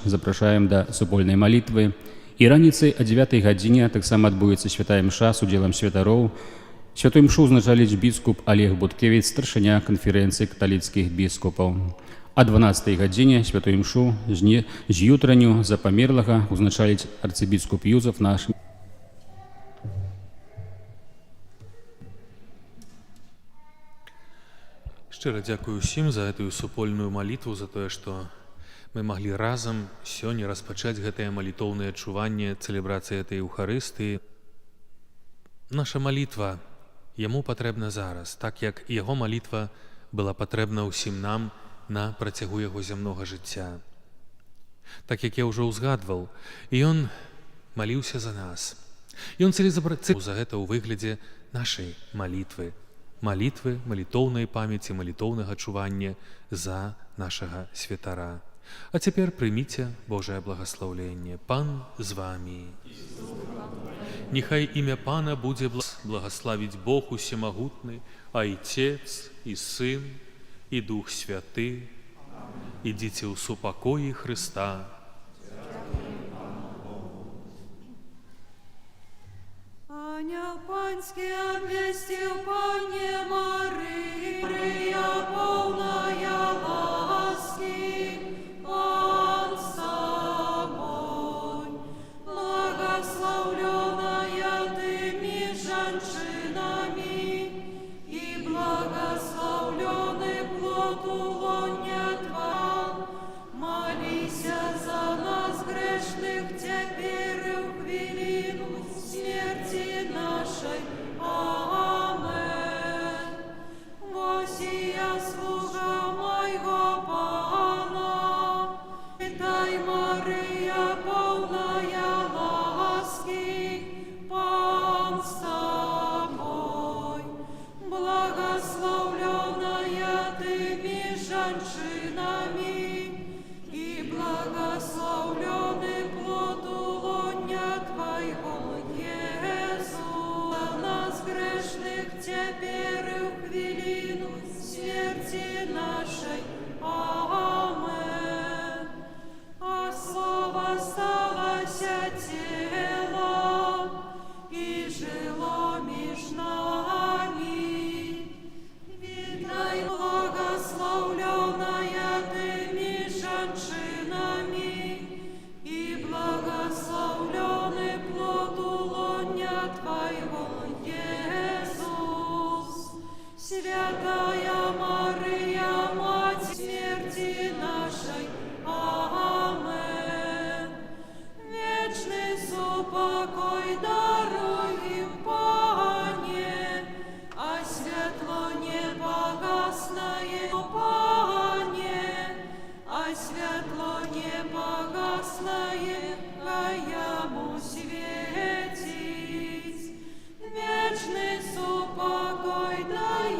запрашаем да супольнай малітвы. І раніцай о 9 гадзіне таксама адбудзецца святая імша з удзелам святароў. Святую імшу ўзначаліць біскуп Олег Буткевіч, старшыня канферэнцыі каталіцкіх біскупаў. О 12 гадзіне святую імшу з ютранню за памерлага ўзначаліць арцыбіскуп Юзеф наш. Шчыра дзякую ўсім за гэтую супольную малітву, за тое, што мы маглі разам сёння распачаць гэтае малітоўнае адчуванне цэлебрацыі этой Еўхарыстыі. Наша малітва яму патрэбна зараз, так як яго малітва была патрэбна ўсім нам на працягу яго зямнога жыцця. Так як я ўжо ўзгадваў, ён маліўся за нас. Ён цэлезабраць за гэта ў выглядзе нашай малітвы. Малітвы, малітоўнай памяці, малітоўнага адчування за нашага святара. А цяпер прыміце Божае благаслаўленне. Пан з вамі. Нехай імя Пана будзе благаславіць Бог усемагутны, Айцец і Сын, і Дух Святы. Ідзіце ў супакоі Хрыста. Ангел Панський обвестил Пане Мария, полная ласки, Пан с тобой. Благословленная ты между женщинами, и благословленный плод лона Твоя. Молися за нас грешных теперь и в хвилину смерти нашей. Амен. Восия слуга моего Пана, Дай Мария, полная ласки, Пан с тобой. Благословленная ты между женщинами, и благословленный плод лона Твоего, Иисус. За нас грешных теперь и в хвилину смерти нашей. Амен. А слово сталося телом и жило между нами. Видай, благословленная ты между женщинами, и благословленный плод лона Твоего, Иисус. Святая Мария, Мать смерти нашей. Амен. Вечный супокой даруй им, Пане, а светло непогасное, Пане, а светло непогасное, а яму светить. Вечный супокой дай